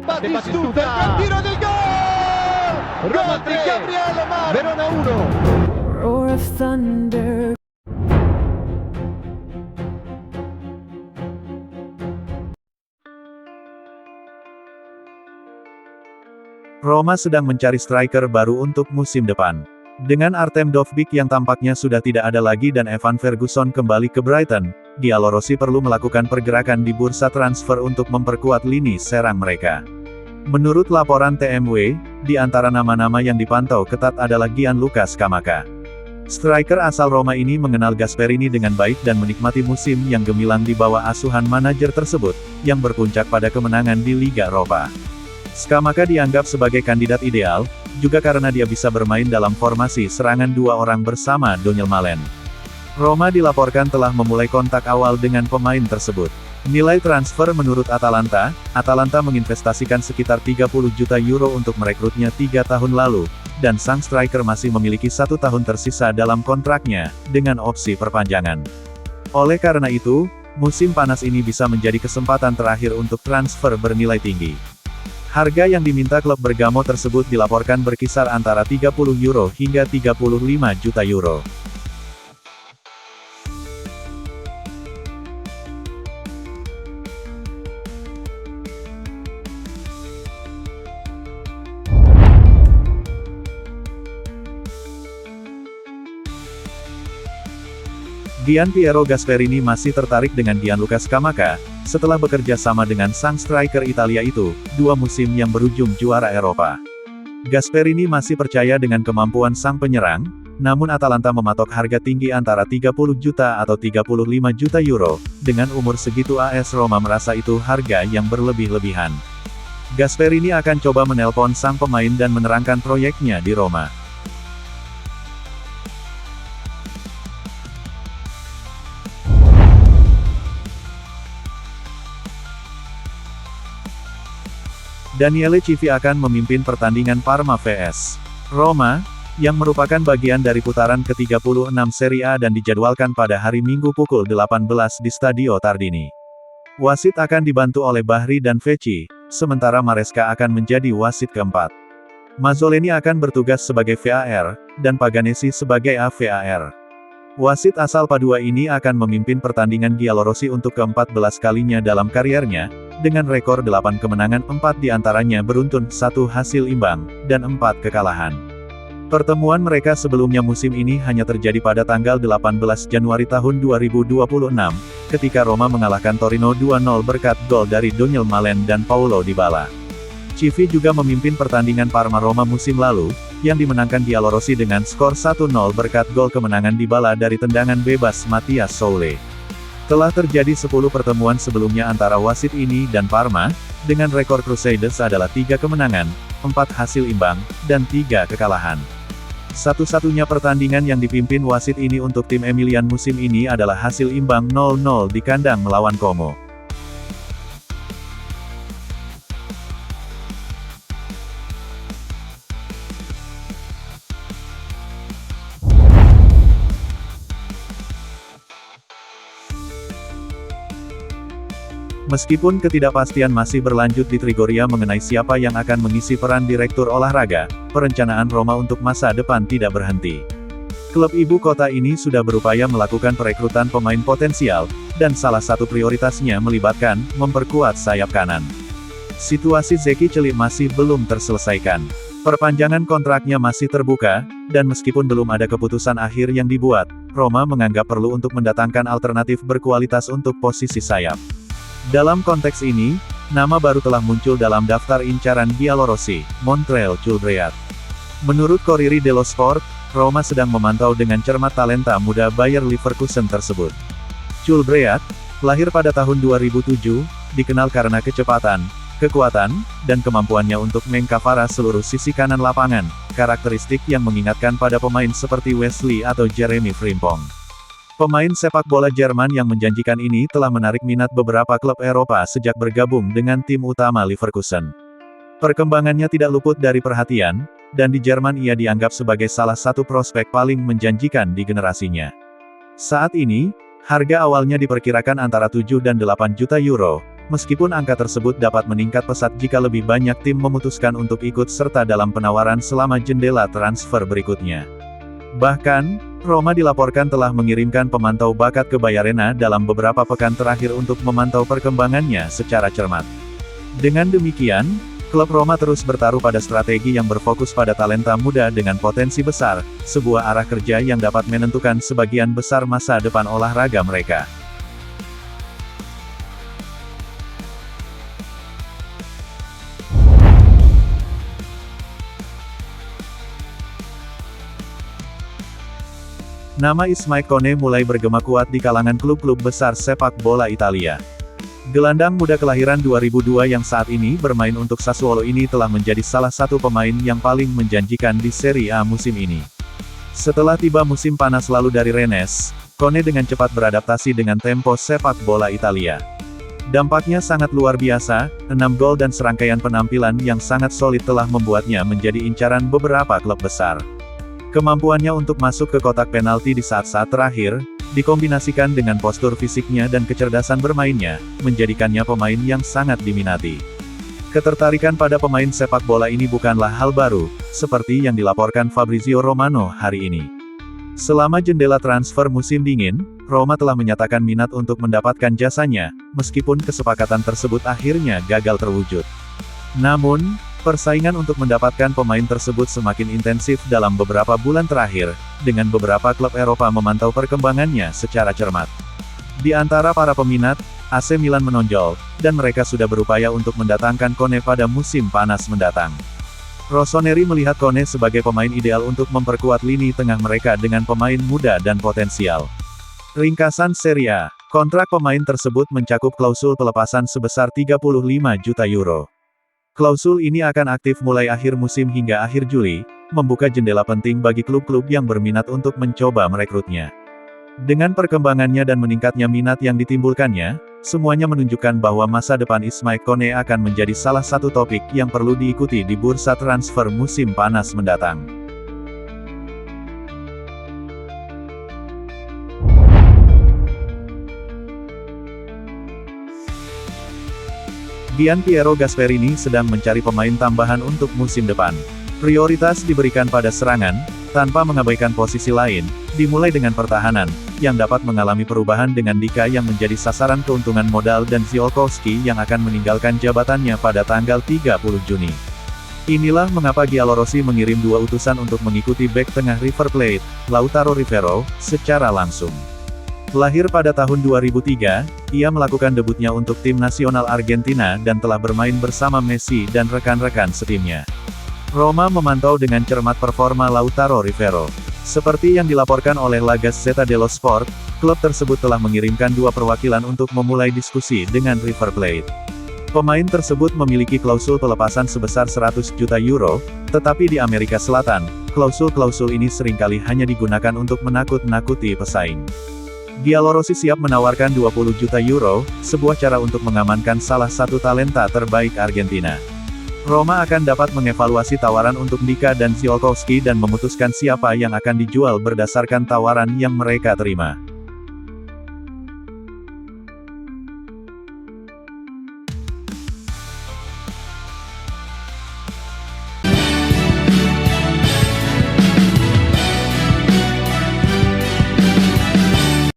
Batistuta, il tiro del gol! Gol di Gabriele Mar, Verona 1. Roar of thunder. Roma sedang mencari striker baru untuk musim depan. Dengan Artem Dovbyk yang tampaknya sudah tidak ada lagi dan Evan Ferguson kembali ke Brighton, Giallorossi perlu melakukan pergerakan di bursa transfer untuk memperkuat lini serang mereka. Menurut laporan TMW, di antara nama-nama yang dipantau ketat adalah Gianluca Scamacca. Striker asal Roma ini mengenal Gasperini dengan baik dan menikmati musim yang gemilang di bawah asuhan manajer tersebut, yang berpuncak pada kemenangan di Liga Eropa. Scamacca dianggap sebagai kandidat ideal, juga karena dia bisa bermain dalam formasi serangan dua orang bersama Donyell Malen. Roma dilaporkan telah memulai kontak awal dengan pemain tersebut. Nilai transfer menurut Atalanta menginvestasikan sekitar 30 juta euro untuk merekrutnya 3 tahun lalu, dan sang striker masih memiliki 1 tahun tersisa dalam kontraknya, dengan opsi perpanjangan. Oleh karena itu, musim panas ini bisa menjadi kesempatan terakhir untuk transfer bernilai tinggi. Harga yang diminta klub Bergamo tersebut dilaporkan berkisar antara 30 euro hingga 35 juta euro. Gianpiero Gasperini masih tertarik dengan Gianluca Scamacca, setelah bekerja sama dengan sang striker Italia itu, 2 musim yang berujung juara Eropa. Gasperini masih percaya dengan kemampuan sang penyerang, namun Atalanta mematok harga tinggi antara 30 juta atau 35 juta euro, dengan umur segitu AS Roma merasa itu harga yang berlebih-lebihan. Gasperini akan coba menelpon sang pemain dan menerangkan proyeknya di Roma. Daniele Civi akan memimpin pertandingan Parma vs Roma, yang merupakan bagian dari putaran ke-36 Serie A dan dijadwalkan pada hari Minggu pukul 18 di Stadio Tardini. Wasit akan dibantu oleh Bahri dan Vecchi, sementara Maresca akan menjadi wasit keempat. Mazzoleni akan bertugas sebagai VAR, dan Paganesi sebagai AVAR. Wasit asal Padua ini akan memimpin pertandingan Giallorossi untuk ke-14 kalinya dalam kariernya, dengan rekor 8 kemenangan, 4 diantaranya beruntun, 1 hasil imbang, dan 4 kekalahan. Pertemuan mereka sebelumnya musim ini hanya terjadi pada tanggal 18 Januari tahun 2026, ketika Roma mengalahkan Torino 2-0 berkat gol dari Donyell Malen dan Paulo Dybala. Civi juga memimpin pertandingan Parma-Roma musim lalu, yang dimenangkan Giallorossi dengan skor 1-0 berkat gol kemenangan Dybala dari tendangan bebas Mathias Soule. Telah terjadi 10 pertemuan sebelumnya antara wasit ini dan Parma, dengan rekor Crusaders adalah 3 kemenangan, 4 hasil imbang, dan 3 kekalahan. Satu-satunya pertandingan yang dipimpin wasit ini untuk tim Emilian musim ini adalah hasil imbang 0-0 di kandang melawan Como. Meskipun ketidakpastian masih berlanjut di Trigoria mengenai siapa yang akan mengisi peran direktur olahraga, perencanaan Roma untuk masa depan tidak berhenti. Klub ibu kota ini sudah berupaya melakukan perekrutan pemain potensial, dan salah satu prioritasnya melibatkan memperkuat sayap kanan. Situasi Zeki Celik masih belum terselesaikan. Perpanjangan kontraknya masih terbuka, dan meskipun belum ada keputusan akhir yang dibuat, Roma menganggap perlu untuk mendatangkan alternatif berkualitas untuk posisi sayap. Dalam konteks ini, nama baru telah muncul dalam daftar incaran Giallorossi, Montreal Chulbreat. Menurut Corriere dello Sport, Roma sedang memantau dengan cermat talenta muda Bayer Leverkusen tersebut. Chulbreat, lahir pada tahun 2007, dikenal karena kecepatan, kekuatan, dan kemampuannya untuk mengkavara seluruh sisi kanan lapangan, karakteristik yang mengingatkan pada pemain seperti Wesley atau Jeremy Frimpong. Pemain sepak bola Jerman yang menjanjikan ini telah menarik minat beberapa klub Eropa sejak bergabung dengan tim utama Leverkusen. Perkembangannya tidak luput dari perhatian, dan di Jerman ia dianggap sebagai salah satu prospek paling menjanjikan di generasinya. Saat ini, harga awalnya diperkirakan antara 7 dan 8 juta euro, meskipun angka tersebut dapat meningkat pesat jika lebih banyak tim memutuskan untuk ikut serta dalam penawaran selama jendela transfer berikutnya. Bahkan, Roma dilaporkan telah mengirimkan pemantau bakat ke Bayarena dalam beberapa pekan terakhir untuk memantau perkembangannya secara cermat. Dengan demikian, klub Roma terus bertaruh pada strategi yang berfokus pada talenta muda dengan potensi besar, sebuah arah kerja yang dapat menentukan sebagian besar masa depan olahraga mereka. Nama Ismail Kone mulai bergema kuat di kalangan klub-klub besar sepak bola Italia. Gelandang muda kelahiran 2002 yang saat ini bermain untuk Sassuolo ini telah menjadi salah satu pemain yang paling menjanjikan di Serie A musim ini. Setelah tiba musim panas lalu dari Rennes, Kone dengan cepat beradaptasi dengan tempo sepak bola Italia. Dampaknya sangat luar biasa, 6 gol dan serangkaian penampilan yang sangat solid telah membuatnya menjadi incaran beberapa klub besar. Kemampuannya untuk masuk ke kotak penalti di saat-saat terakhir, dikombinasikan dengan postur fisiknya dan kecerdasan bermainnya, menjadikannya pemain yang sangat diminati. Ketertarikan pada pemain sepak bola ini bukanlah hal baru, seperti yang dilaporkan Fabrizio Romano hari ini. Selama jendela transfer musim dingin, Roma telah menyatakan minat untuk mendapatkan jasanya, meskipun kesepakatan tersebut akhirnya gagal terwujud. Namun, persaingan untuk mendapatkan pemain tersebut semakin intensif dalam beberapa bulan terakhir, dengan beberapa klub Eropa memantau perkembangannya secara cermat. Di antara para peminat, AC Milan menonjol, dan mereka sudah berupaya untuk mendatangkan Kone pada musim panas mendatang. Rossoneri melihat Kone sebagai pemain ideal untuk memperkuat lini tengah mereka dengan pemain muda dan potensial. Ringkasan Serie A, kontrak pemain tersebut mencakup klausul pelepasan sebesar 35 juta euro. Klausul ini akan aktif mulai akhir musim hingga akhir Juli, membuka jendela penting bagi klub-klub yang berminat untuk mencoba merekrutnya. Dengan perkembangannya dan meningkatnya minat yang ditimbulkannya, semuanya menunjukkan bahwa masa depan Ismail Kone akan menjadi salah satu topik yang perlu diikuti di bursa transfer musim panas mendatang. Gian Piero Gasperini sedang mencari pemain tambahan untuk musim depan. Prioritas diberikan pada serangan, tanpa mengabaikan posisi lain, dimulai dengan pertahanan, yang dapat mengalami perubahan dengan Dika yang menjadi sasaran keuntungan modal dan Ziolkowski yang akan meninggalkan jabatannya pada tanggal 30 Juni. Inilah mengapa Giallorossi mengirim 2 utusan untuk mengikuti bek tengah River Plate, Lautaro Rivero, secara langsung. Lahir pada tahun 2003, ia melakukan debutnya untuk tim nasional Argentina dan telah bermain bersama Messi dan rekan-rekan setimnya. Roma memantau dengan cermat performa Lautaro Rivero. Seperti yang dilaporkan oleh La Gazzetta dello Sport, klub tersebut telah mengirimkan 2 perwakilan untuk memulai diskusi dengan River Plate. Pemain tersebut memiliki klausul pelepasan sebesar 100 juta euro, tetapi di Amerika Selatan, klausul-klausul ini seringkali hanya digunakan untuk menakut-nakuti pesaing. Giallorossi siap menawarkan 20 juta euro, sebuah cara untuk mengamankan salah satu talenta terbaik Argentina. Roma akan dapat mengevaluasi tawaran untuk Dika dan Ziolkowski dan memutuskan siapa yang akan dijual berdasarkan tawaran yang mereka terima.